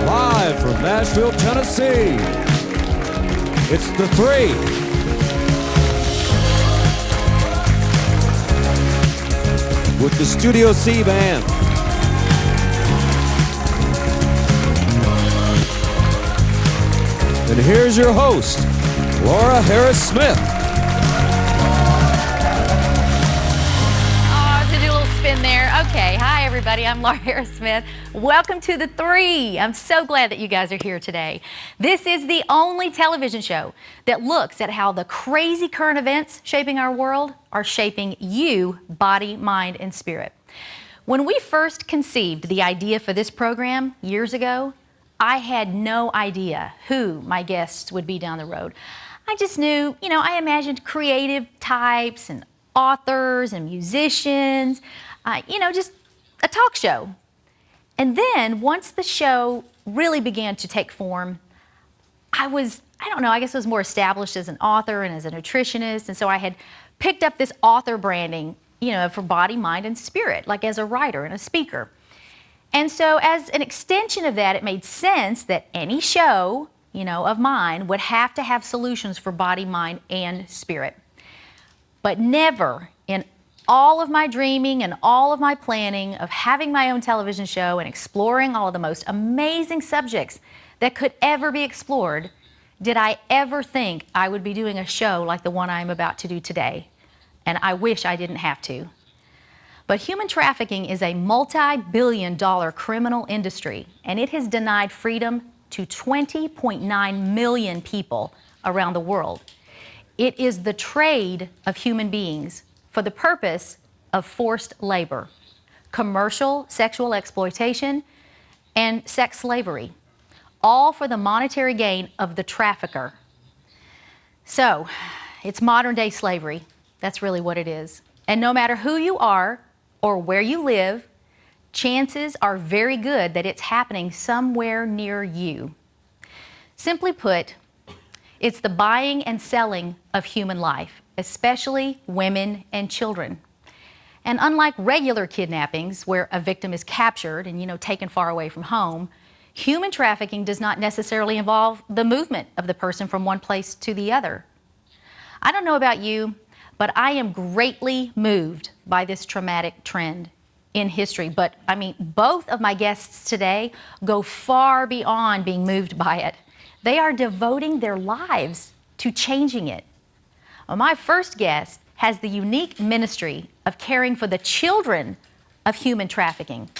Live from Nashville, Tennessee, it's theTHREE. With the Studio C Band. And here's your host, Laura Harris-Smith. In there. Okay, hi everybody, I'm Laura Harris-Smith. Welcome to theTHREE. I'm so glad that you guys are here today. This is the only television show that looks at how the crazy current events shaping our world are shaping you, body, mind, and spirit. When we first conceived the idea for this program years ago, I had no idea who my guests would be down the road. I just knew, I imagined creative types and authors and musicians, just a talk show. And then once the show really began to take form, I guess I was more established as an author and as a nutritionist. And so I had picked up this author branding, for body, mind, and spirit, like as a writer and a speaker. And so as an extension of that, it made sense that any show, of mine would have to have solutions for body, mind, and spirit. But never in all of my dreaming and all of my planning of having my own television show and exploring all of the most amazing subjects that could ever be explored, did I ever think I would be doing a show like the one I'm about to do today. And I wish I didn't have to. But human trafficking is a multi-billion-dollar criminal industry, and it has denied freedom to 20.9 million people around the world. It is the trade of human beings for the purpose of forced labor, commercial sexual exploitation, and sex slavery, all for the monetary gain of the trafficker. So, it's modern-day slavery. That's really what it is. And no matter who you are or where you live, chances are very good that it's happening somewhere near you. Simply put, it's the buying and selling of human life, especially women and children. And unlike regular kidnappings, where a victim is captured and taken far away from home, human trafficking does not necessarily involve the movement of the person from one place to the other. I don't know about you, but I am greatly moved by this traumatic trend in history. But both of my guests today go far beyond being moved by it. They are devoting their lives to changing it. Well, my first guest has the unique ministry of caring for the children of human trafficking.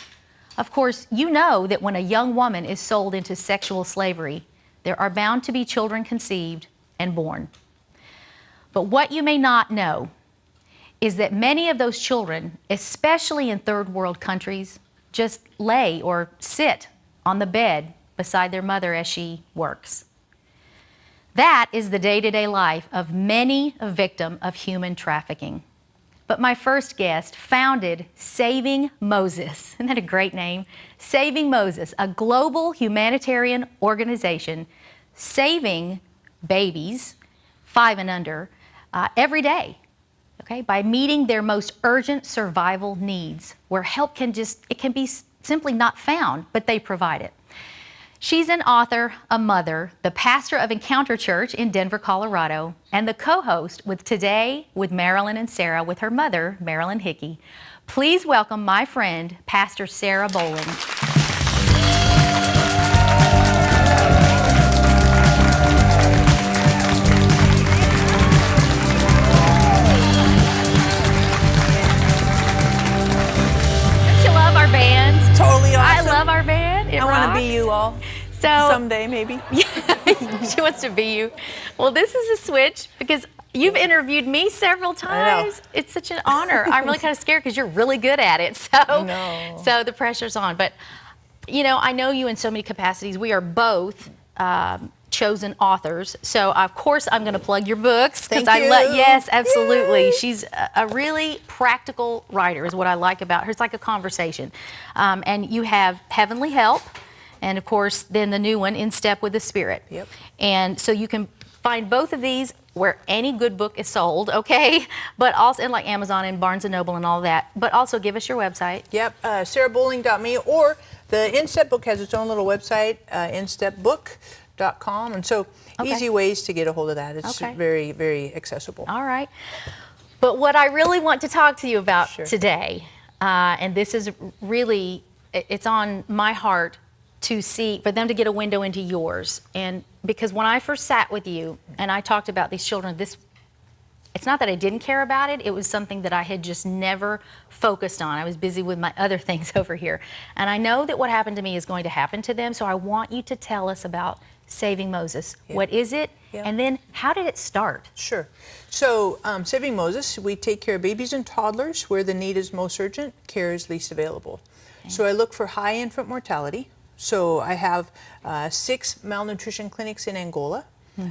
Of course, you know that when a young woman is sold into sexual slavery, there are bound to be children conceived and born. But what you may not know is that many of those children, especially in third world countries, just lay or sit on the bed beside their mother as she works. That is the day-to-day life of many a victim of human trafficking. But my first guest founded Saving Moses. Isn't that a great name? Saving Moses, a global humanitarian organization saving babies 5 and under every day, by meeting their most urgent survival needs, where help can be simply not found, but they provide it. She's an author, a mother, the pastor of Encounter Church in Denver, Colorado, and the co-host with Today with Marilyn and Sarah with her mother, Marilyn Hickey. Please welcome my friend, Pastor Sarah Boland. Don't you love our band? Totally awesome. I love our band. I want to be you all. Someday, maybe. Yeah, she wants to be you. Well, this is a switch because you've interviewed me several times. It's such an honor. I'm really kind of scared because you're really good at it. So the pressure's on. But, I know you in so many capacities. We are both chosen authors. So, of course, I'm going to plug your books. Thank you. Yes, absolutely. Yay. She's a really practical writer is what I like about her. It's like a conversation. And you have Heavenly Help. And of course, then the new one, In Step with the Spirit. Yep. And so you can find both of these where any good book is sold, okay? But also, and like Amazon and Barnes & Noble and all that. But also give us your website. Yep, sarahbowling.me, or the Instep book has its own little website, instepbook.com. And so easy ways to get a hold of that. It's very, very accessible. All right. But what I really want to talk to you about today, and this is really, it's on my heart to see, for them to get a window into yours. And because when I first sat with you and I talked about these children, it's not that I didn't care about it, it was something that I had just never focused on. I was busy with my other things over here. And I know that what happened to me is going to happen to them, so I want you to tell us about Saving Moses. What is it? And then how did it start? Sure. So Saving Moses, we take care of babies and toddlers where the need is most urgent, care is least available. So I look for high infant mortality. So I have 6 malnutrition clinics in Angola.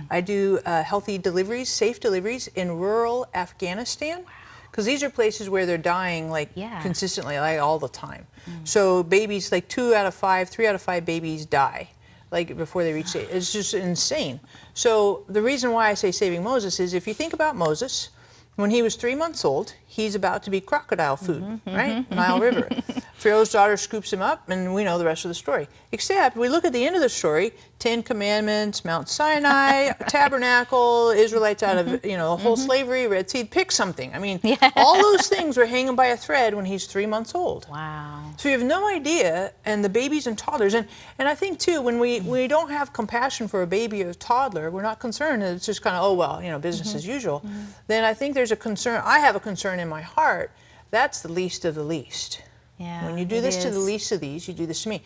I do healthy deliveries, safe deliveries in rural Afghanistan, because these are places where they're dying like consistently, like all the time. So babies, like 2 out of 5, 3 out of 5 babies die like before they reach it. It's just insane. So the reason why I say Saving Moses is, if you think about Moses, when he was 3 months old, he's about to be crocodile food, right? Nile River. Pharaoh's daughter scoops him up, and we know the rest of the story. Except we look at the end of the story: 10 Commandments, Mount Sinai, Tabernacle, Israelites out of whole slavery, Red Sea. Pick something. I mean, all those things were hanging by a thread when he's 3 months old. Wow. So you have no idea, and the babies and toddlers, and I think too, when we don't have compassion for a baby or a toddler, we're not concerned. It's just kind of, oh well, business as usual. Then I think there's a concern. I have a concern in my heart. That's the least of the least. Yeah, when you do this to the least of these, you do this to me.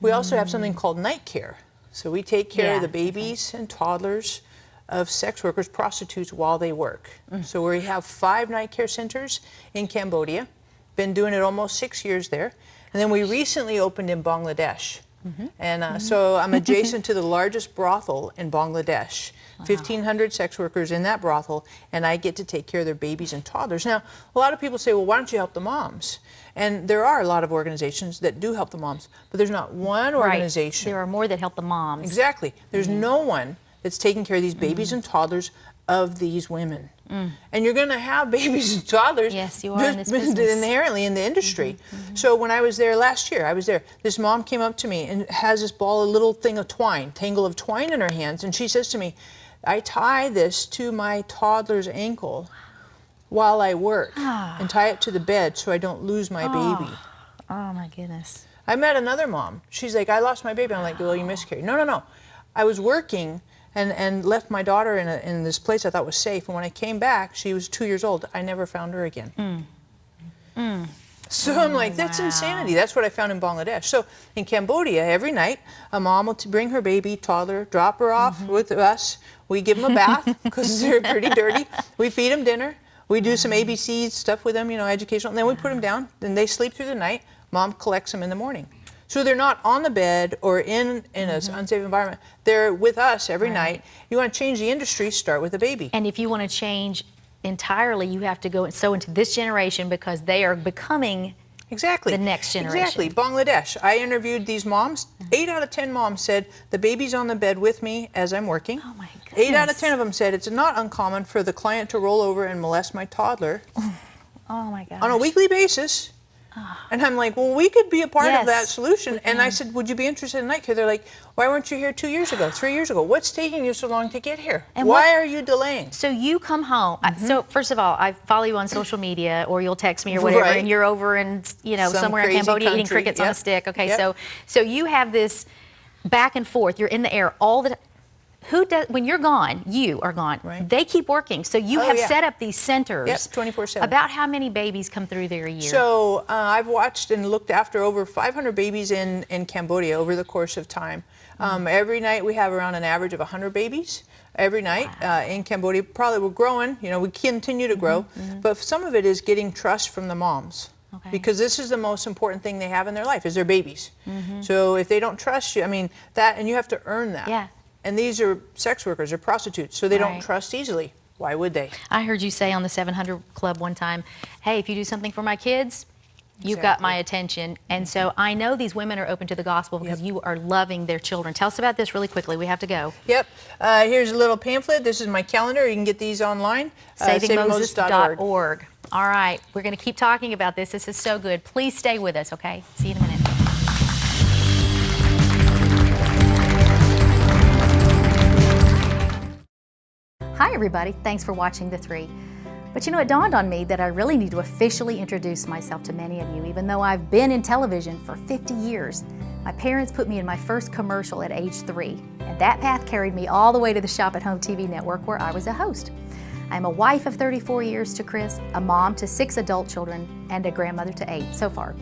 We also have something called night care. So we take care of the babies and toddlers of sex workers, prostitutes, while they work. So we have 5 night care centers in Cambodia. Been doing it almost 6 years there. And then we recently opened in Bangladesh. And so I'm adjacent to the largest brothel in Bangladesh. 1,500 sex workers in that brothel, and I get to take care of their babies and toddlers. Now, a lot of people say, well, why don't you help the moms? And there are a lot of organizations that do help the moms, but there's not one organization. There are more that help the moms. Exactly. There's no one that's taking care of these babies and toddlers of these women. And you're going to have babies and toddlers you are in this business. Inherently in the industry. So when I was there last year, this mom came up to me and has this ball, a little thing of twine, tangle of twine in her hands, and she says to me, I tie this to my toddler's ankle while I work and tie it to the bed so I don't lose my baby. Oh my goodness. I met another mom. She's like, I lost my baby. I'm like, well, you miscarried. No. I was working and left my daughter in this place I thought was safe. And when I came back, she was 2 years old. I never found her again. So I'm like, that's insanity. That's what I found in Bangladesh. So in Cambodia, every night, a mom will bring her baby, toddler, drop her off with us. We give them a bath because they're pretty dirty. We feed them dinner. We do some ABC stuff with them, educational. And then we put them down. Then they sleep through the night. Mom collects them in the morning. So they're not on the bed or in an unsafe environment. They're with us every night. You want to change the industry, start with the baby. And if you want to change entirely, you have to go into this generation, because they are becoming the next generation. Exactly. Bangladesh. I interviewed these moms. 8 out of 10 moms said, the baby's on the bed with me as I'm working. Oh my goodness. 8 out of 10 of them said, it's not uncommon for the client to roll over and molest my toddler. Oh my gosh. On a weekly basis. And I'm like, well, we could be a part of that solution. And I said, would you be interested in night care? They're like, why weren't you here 2 years ago, 3 years ago? What's taking you so long to get here? And why are you delaying? So you come home. So first of all, I follow you on social media, or you'll text me or whatever, and you're over in somewhere in Cambodia eating crickets on a stick. Okay, so you have this back and forth. You're in the air all the time. When you're gone, you are gone. They keep working. So you have set up these centers. 24/7. About how many babies come through there a year? So I've watched and looked after over 500 babies in Cambodia over the course of time. Every night we have around an average of 100 babies. Every night in Cambodia. Probably we're growing. We continue to grow. But some of it is getting trust from the moms. Because this is the most important thing they have in their life, is their babies. So if they don't trust you, and you have to earn that. And these are sex workers or prostitutes, so they don't trust easily. Why would they? I heard you say on the 700 Club one time, hey, if you do something for my kids, You've got my attention. And so I know these women are open to the gospel because you are loving their children. Tell us about this really quickly. We have to go. Yep. Here's a little pamphlet. This is my calendar. You can get these online. SavingMoses.org. All right. We're going to keep talking about this. This is so good. Please stay with us, okay? See you in a minute. Hi, everybody. Thanks for watching The Three. But you know, it dawned on me that I really need to officially introduce myself to many of you, even though I've been in television for 50 years. My parents put me in my first commercial at age 3, and that path carried me all the way to the Shop at Home TV network where I was a host. I'm a wife of 34 years to Chris, a mom to 6 adult children, and a grandmother to 8 so far.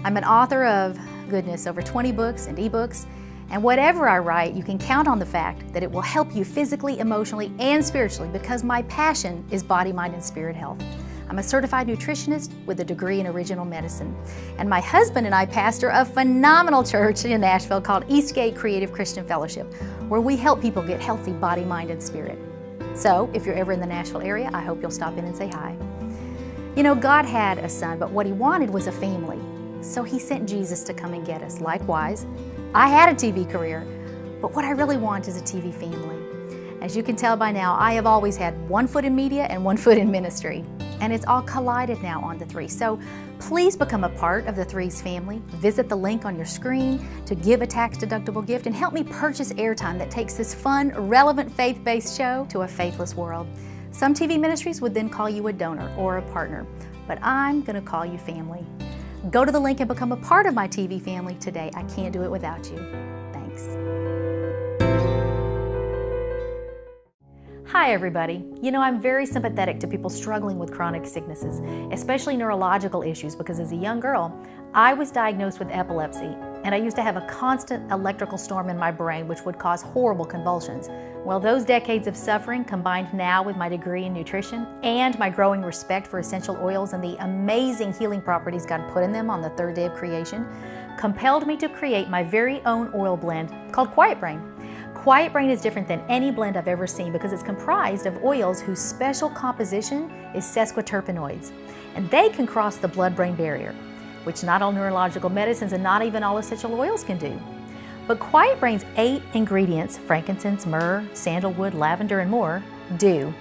I'm an author of, goodness, over 20 books and ebooks, and whatever I write, you can count on the fact that it will help you physically, emotionally, and spiritually because my passion is body, mind, and spirit health. I'm a certified nutritionist with a degree in original medicine. And my husband and I pastor a phenomenal church in Nashville called Eastgate Creative Christian Fellowship, where we help people get healthy body, mind, and spirit. So if you're ever in the Nashville area, I hope you'll stop in and say hi. You know, God had a son, but what he wanted was a family. So he sent Jesus to come and get us. Likewise, I had a TV career, but what I really want is a TV family. As you can tell by now, I have always had one foot in media and one foot in ministry, and it's all collided now on The Three. So please become a part of The Three's family. Visit the link on your screen to give a tax-deductible gift and help me purchase airtime that takes this fun, relevant, faith-based show to a faithless world. Some TV ministries would then call you a donor or a partner, but I'm going to call you family. Go to the link and become a part of my TV family today. I can't do it without you. Thanks. Hi, everybody. You know, I'm very sympathetic to people struggling with chronic sicknesses, especially neurological issues, because as a young girl, I was diagnosed with epilepsy, and I used to have a constant electrical storm in my brain, which would cause horrible convulsions. Well, those decades of suffering, combined now with my degree in nutrition and my growing respect for essential oils and the amazing healing properties God put in them on the 3rd day of creation, compelled me to create my very own oil blend called Quiet Brain. Quiet Brain is different than any blend I've ever seen because it's comprised of oils whose special composition is sesquiterpenoids, and they can cross the blood-brain barrier, which not all neurological medicines and not even all essential oils can do. But Quiet Brain's 8 ingredients, frankincense, myrrh, sandalwood, lavender, and more, do.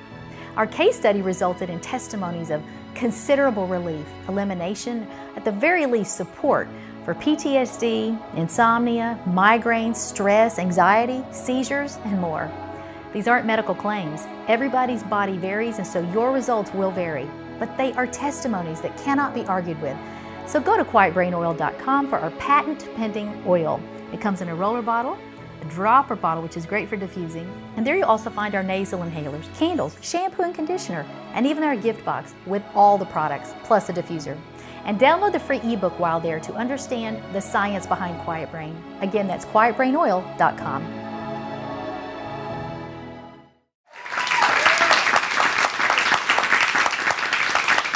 Our case study resulted in testimonies of considerable relief, elimination, at the very least support for PTSD, insomnia, migraines, stress, anxiety, seizures, and more. These aren't medical claims. Everybody's body varies, and so your results will vary. But they are testimonies that cannot be argued with. So go to quietbrainoil.com for our patent-pending oil. It comes in a roller bottle, a dropper bottle, which is great for diffusing, and there you'll also find our nasal inhalers, candles, shampoo and conditioner, and even our gift box with all the products, plus a diffuser. And download the free ebook while there to understand the science behind Quiet Brain. Again, that's quietbrainoil.com.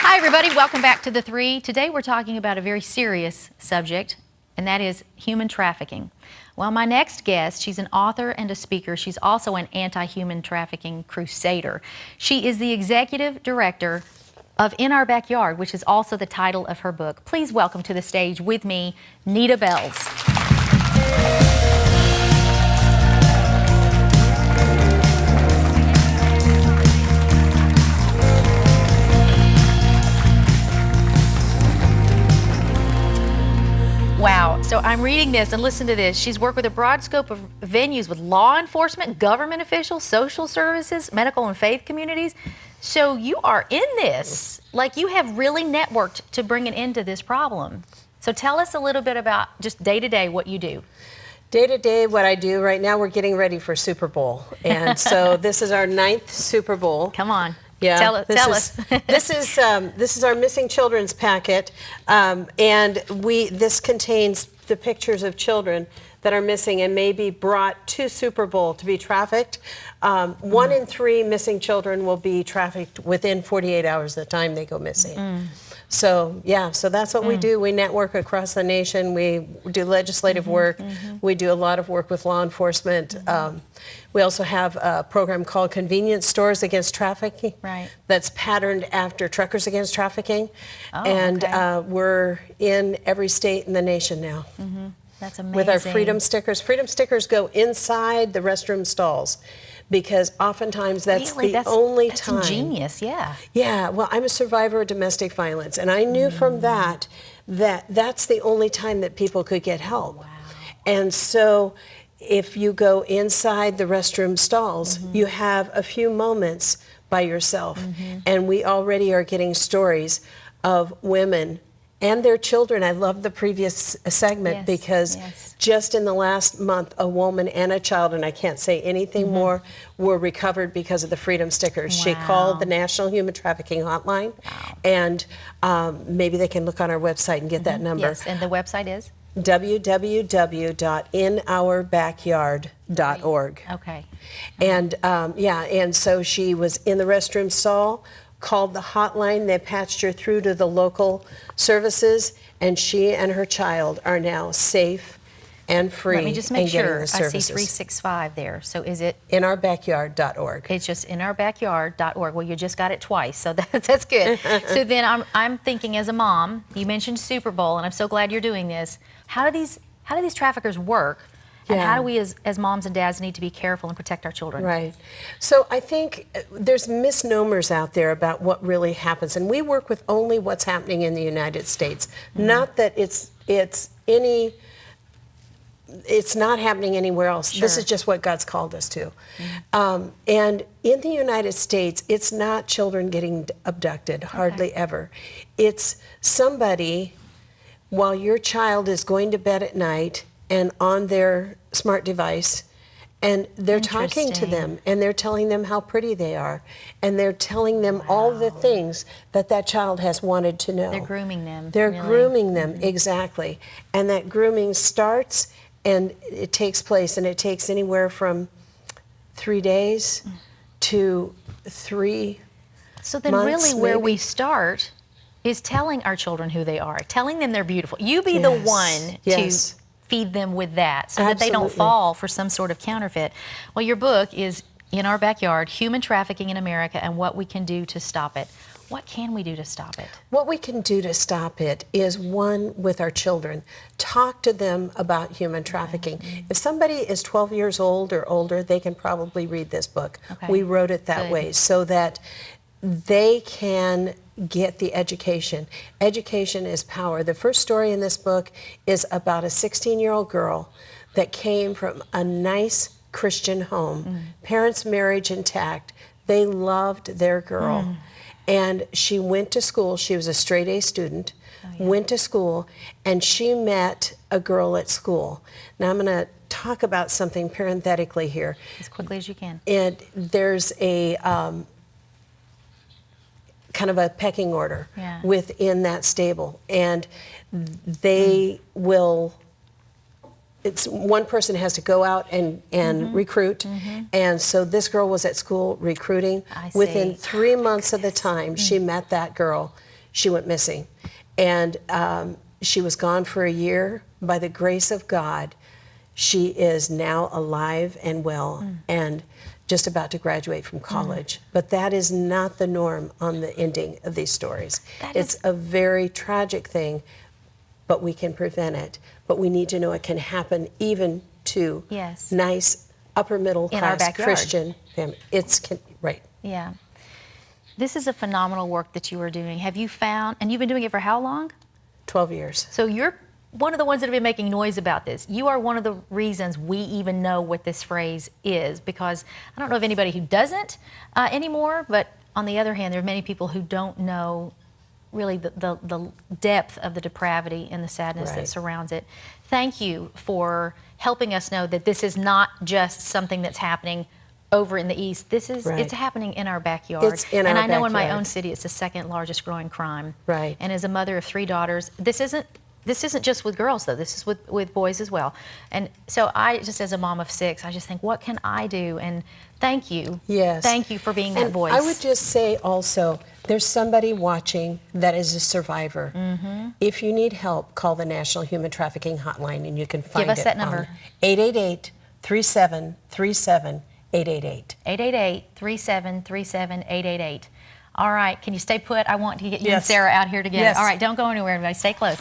Hi, everybody. Welcome back to The Three. Today we're talking about a very serious subject, and that is human trafficking. Well, my next guest, she's an author and a speaker. She's also an anti-human trafficking crusader. She is the executive director of In Our Backyard, which is also the title of her book. Please welcome to the stage with me, Nita Bells. Wow, so I'm reading this and listen to this. She's worked with a broad scope of venues with law enforcement, government officials, social services, medical and faith communities. So you are in this, like you have really networked to bring an end to this problem. So tell us a little bit about just day to day what you do. Day to day, what I do right now, we're getting ready for Super Bowl. And so this is our 9th Super Bowl. Come on. Yeah, tell us. This is our missing children's packet, and this contains the pictures of children that are missing and may be brought to Super Bowl to be trafficked. 1 in 3 missing children will be trafficked within 48 hours of the time they go missing. So yeah, so that's what we do. We network across the nation. We do legislative work. We do a lot of work with law enforcement. We also have a program called Convenience Stores Against Trafficking. Right. That's patterned after Truckers Against Trafficking. Oh, and okay. We're in every state in the nation now. That's amazing. With our Freedom stickers. Freedom stickers go inside the restroom stalls, because oftentimes that's Really? the only that's time. ingenious, yeah. Yeah, well, I'm a survivor of domestic violence, and I knew from that that's the only time that people could get help. Wow. And so if you go inside the restroom stalls, you have a few moments by yourself. And we already are getting stories of women and their children. I love the previous segment Yes, because yes. just in the last month, a woman and a child, and I can't say anything more, were recovered because of the Freedom stickers. She Wow. called the National Human Trafficking Hotline, and maybe they can look on our website and get that number. Yes, and the website is? www.inourbackyard.org. Okay. And and so she was in the restroom stall, called the hotline, they patched her through to the local services, and she and her child are now safe and free. Let me just and make getting sure. the I see services. 365 there. So is it? Inourbackyard.org. It's just inourbackyard.org. Well, you just got it twice, so that's good. So then I'm thinking, as a mom, you mentioned Super Bowl, and I'm so glad you're doing this. How do these traffickers work? And how do we, as moms and dads, need to be careful and protect our children? Right. So I think there's misnomers out there about what really happens, and we work with only what's happening in the United States. Not that it's not happening anywhere else. This is just what God's called us to. And in the United States, it's not children getting abducted, hardly ever. It's somebody, while your child is going to bed at night and on their smart device, and they're talking to them, and they're telling them how pretty they are, and they're telling them all the things that child has wanted to know. They're grooming them. They're really. grooming them, exactly. And that grooming starts, and it takes place, and it takes anywhere from 3 days to 3 So then months, really where maybe. we start is telling our children who they are, telling them they're beautiful. You be the one to feed them with that so that they don't fall for some sort of counterfeit. Well, your book is In Our Backyard, Human Trafficking in America and What We Can Do to Stop It. What can we do to stop it? What we can do to stop it is, one, with our children, talk to them about human trafficking. If somebody is 12 years old or older, they can probably read this book. Okay. We wrote it that way so that they can get the education. Education is power. The first story in this book is about a 16-year-old girl that came from a nice Christian home, parents' marriage intact. They loved their girl. And she went to school. She was a straight A student, went to school, and she met a girl at school. Now I'm going to talk about something parenthetically here. As quickly as you can. And there's a kind of a pecking order within that stable, and they will. It's one person has to go out and recruit, and so this girl was at school recruiting. Within 3 months of the time she met that girl, she went missing, and she was gone for a year. By the grace of God, she is now alive and well, and just about to graduate from college. But that is not the norm on the ending of these stories. It's a very tragic thing, but we can prevent it. But we need to know it can happen even to nice, upper middle class Christian family. Right. Yeah. This is a phenomenal work that you are doing. Have you found, and you've been doing it for how long? 12 years. So you're one of the ones that have been making noise about this. You are one of the reasons we even know what this phrase is, because I don't know of anybody who doesn't anymore, but on the other hand, there are many people who don't know really the depth of the depravity and the sadness that surrounds it. Thank you for helping us know that this is not just something that's happening over in the East. This is, it's happening in our backyard. It's in our And I know backyard. in my own city, it's the second largest growing crime. Right. And as a mother of 3 daughters, this isn't just with girls, though. This is with boys as well. And so I, just as a mom of 6, I just think, what can I do? And thank you. Yes. Thank you for being that voice. I would just say also there's somebody watching that is a survivor. If you need help, call the National Human Trafficking Hotline, and you can find it. Give us that number. 888-3737-888. 888-3737-888. All right, can you stay put? I want to get you and Yes. Sarah out here together. Yes. All right, don't go anywhere, everybody. Stay close.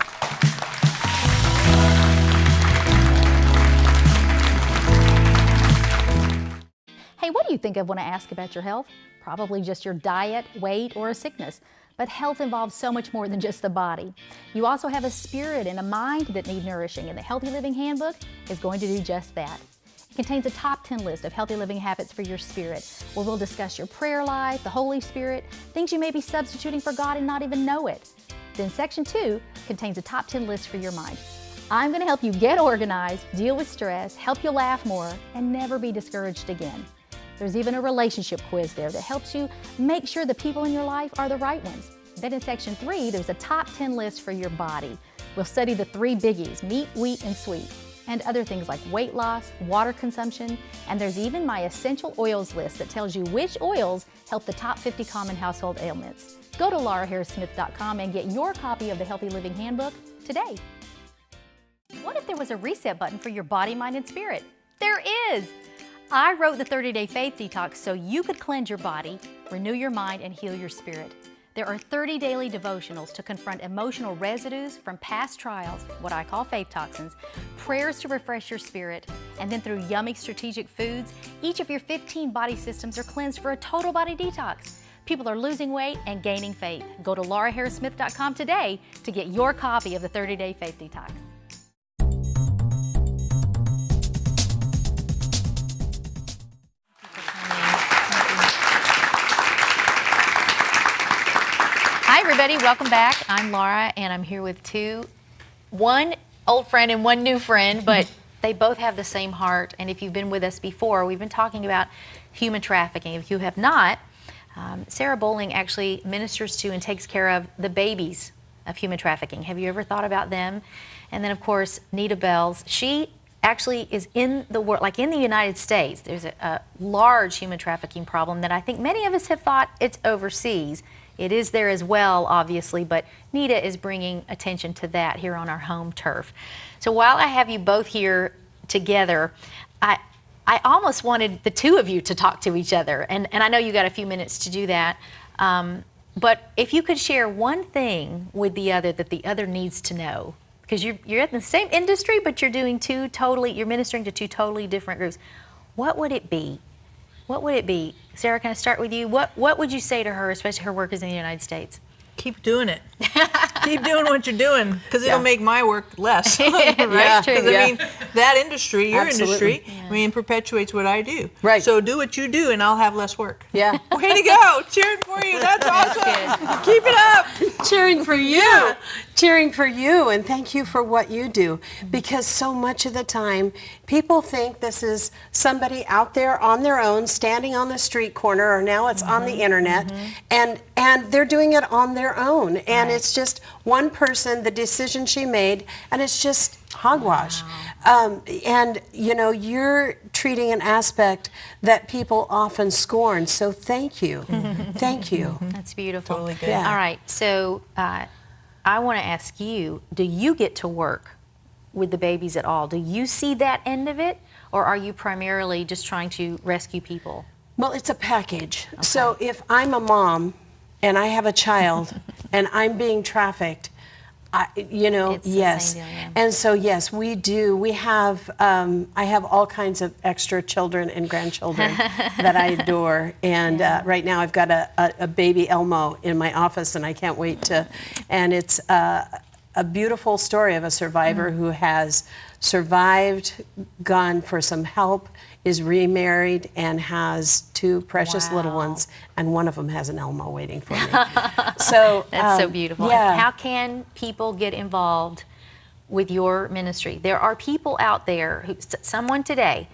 Hey, what do you think of when I ask about your health? Probably just your diet, weight, or a sickness. But health involves so much more than just the body. You also have a spirit and a mind that need nourishing, and the Healthy Living Handbook is going to do just that. It contains a top 10 list of healthy living habits for your spirit, where we'll discuss your prayer life, the Holy Spirit, things you may be substituting for God and not even know it. Then Section 2 contains a top 10 list for your mind. I'm going to help you get organized, deal with stress, help you laugh more, and never be discouraged again. There's even a relationship quiz there that helps you make sure the people in your life are the right ones. Then in Section 3, there's a top 10 list for your body. We'll study the 3 biggies: meat, wheat, and sweets, and other things like weight loss, water consumption, and there's even my essential oils list that tells you which oils help the top 50 common household ailments. Go to lauraharrissmith.com and get your copy of the Healthy Living Handbook today. What if there was a reset button for your body, mind, and spirit? There is! I wrote the 30-Day Faith Detox so you could cleanse your body, renew your mind, and heal your spirit. There are 30 daily devotionals to confront emotional residues from past trials, what I call faith toxins, prayers to refresh your spirit, and then through yummy strategic foods, each of your 15 body systems are cleansed for a total body detox. People are losing weight and gaining faith. Go to lauraharrissmith.com today to get your copy of the 30-Day Faith Detox. Hi everybody, welcome back. I'm Laura and I'm here with one old friend and one new friend, but they both have the same heart. And if you've been with us before, we've been talking about human trafficking. If you have not, Sarah Bowling actually ministers to and takes care of the babies of human trafficking. Have you ever thought about them? And then of course, Nita Bells, she actually is in the world, like in the United States, there's a large human trafficking problem that I think many of us have thought it's overseas. It is there as well, obviously, but Nita is bringing attention to that here on our home turf. So while I have you both here together, I almost wanted the two of you to talk to each other, and I know you got a few minutes to do that, but if you could share one thing with the other that the other needs to know, because you're in the same industry, but you're ministering to two totally different groups, what would it be? What would it be? Sarah, can I start with you? What would you say to her, especially her work is in the United States? Keep doing it. Keep doing what you're doing, because it'll make my work less. Right? That's true. 'Cause, I mean, that industry, your Absolutely. industry, I mean, perpetuates what I do. Right. So do what you do, and I'll have less work. Yeah. Way to go! Cheering for you. That's awesome. Keep it up. Cheering for you. Cheering for you, and thank you for what you do, because so much of the time people think this is somebody out there on their own, standing on the street corner, or now it's on the internet, and they're doing it on their own, and it's just one person, the decision she made, and it's just hogwash. And you know, you're treating an aspect that people often scorn, so thank you. Thank you. That's beautiful. Totally good. Yeah. All right, so I want to ask you, do you get to work with the babies at all? Do you see that end of it, or are you primarily just trying to rescue people? Well, it's a package. So if I'm a mom and I have a child and I'm being trafficked, It's the yes. same deal, yeah. And so, yes, we do. We have, I have all kinds of extra children and grandchildren that I adore. And right now I've got a baby Elmo in my office, and I can't wait to, and it's a beautiful story of a survivor who has survived, gone for some help, is remarried, and has 2 precious little ones, and one of them has an Elmo waiting for me. So That's so beautiful. Yeah. How can people get involved with your ministry? There are people out there who, someone today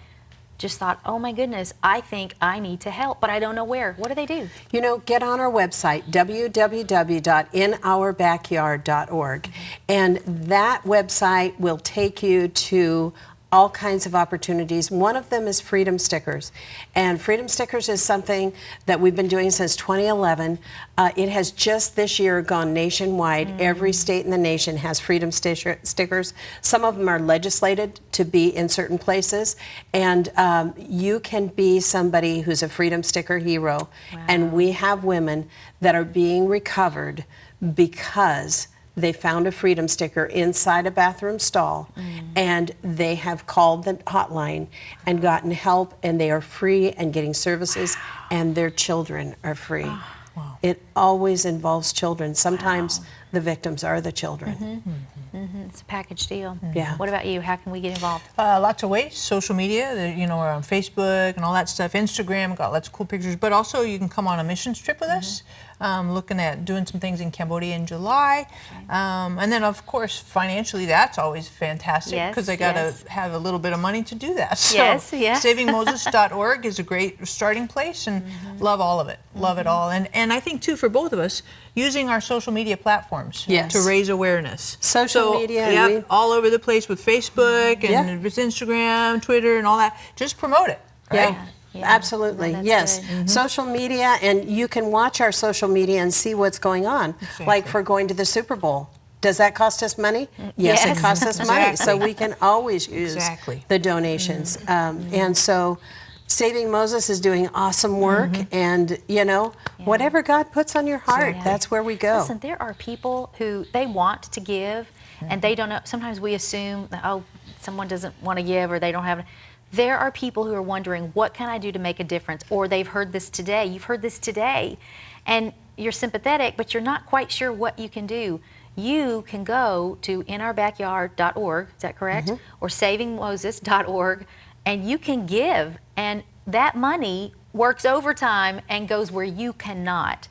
just thought, oh my goodness, I think I need to help, but I don't know where. What do they do? You know, get on our website, www.inourbackyard.org, and that website will take you to all kinds of opportunities. One of them is Freedom Stickers. And Freedom Stickers is something that we've been doing since 2011. It has just this year gone nationwide. Every state in the nation has Freedom Stickers. Some of them are legislated to be in certain places. And you can be somebody who's a Freedom Sticker hero. Wow. And we have women that are being recovered because they found a Freedom Sticker inside a bathroom stall, and they have called the hotline and gotten help, and they are free and getting services, and their children are free. Wow. It always involves children. Sometimes the victims are the children. It's a package deal. Yeah. What about you? How can we get involved? Lots of ways. Social media, you know, we're on Facebook and all that stuff. Instagram, got lots of cool pictures. But also you can come on a missions trip with us. Looking at doing some things in Cambodia in July. And then, of course, financially, that's always fantastic Yes, because I got to yes. have a little bit of money to do that. So Yes, yes. SavingMoses.org is a great starting place, and love all of it. Love it all. And I think, too, for both of us, using our social media platforms Yes. to raise awareness. Social media, Yep, we- all over the place with Facebook and Yeah. with Instagram, Twitter, and all that. Just promote it. Right? Yeah. Absolutely, No, that's yes. good. Social media, and you can watch our social media and see what's going on. Exactly. Like for going to the Super Bowl. Does that cost us money? Yes, Yes. it costs us money. So Exactly. we can always use Exactly. the donations. And so Saving Moses is doing awesome work. And, you know, whatever God puts on your heart, Yeah. that's where we go. Listen, there are people who they want to give and they don't know. Sometimes we assume that, oh, someone doesn't want to give or they don't have. There are people who are wondering, what can I do to make a difference? Or they've heard this today. You've heard this today. And you're sympathetic, but you're not quite sure what you can do. You can go to inourbackyard.org, is that correct? Or savingmoses.org, and you can give. And that money works overtime and goes where you cannot.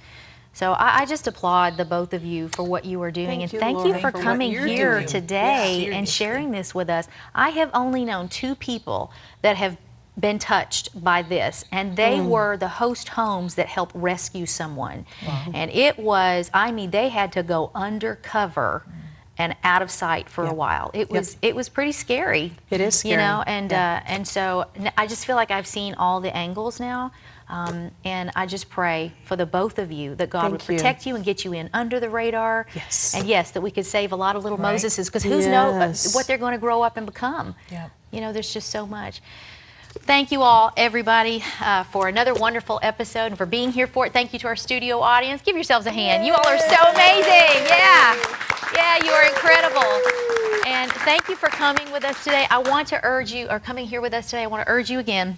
So I just applaud the both of you for what you are doing. Thank And you, thank you Lori, for for what coming you're here doing. today Yeah, and seriously. sharing this with us. I have only known 2 people that have been touched by this, and they were the host homes that helped rescue someone. And it was, I mean, they had to go undercover and out of sight for a while. It was pretty scary. It is You know, scary. and so I just feel like I've seen all the angles now. And I just pray for the both of you that God would Thank you. protect you and get you in under the radar. Yes. And yes, that we could save a lot of little Right. Moseses, because who knows Yes. what they're going to grow up and become. Yep. You know, there's just so much. Thank you all, everybody, for another wonderful episode and for being here for it. Thank you to our studio audience. Give yourselves a hand. You all are so amazing. Yeah, you are incredible. And thank you for coming with us today. I want to urge you, or coming here with us today, I want to urge you again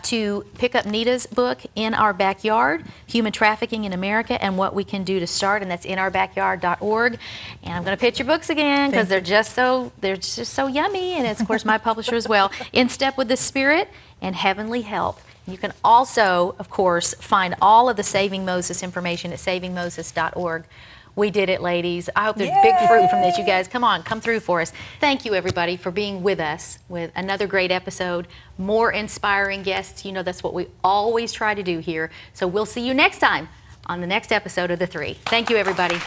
to pick up Nita's book, In Our Backyard, Human Trafficking in America and What We Can Do to Start, and that's inourbackyard.org. And I'm going to pitch your books again because they're just so yummy, and it's, of course, my publisher as well. In Step with the Spirit and Heavenly Help. You can also, of course, find all of the Saving Moses information at savingmoses.org. We did it, ladies. I hope there's big fruit from this, you guys. Come on, come through for us. Thank you, everybody, for being with us with another great episode. More inspiring guests. You know, that's what we always try to do here. So we'll see you next time on the next episode of The Three. Thank you, everybody.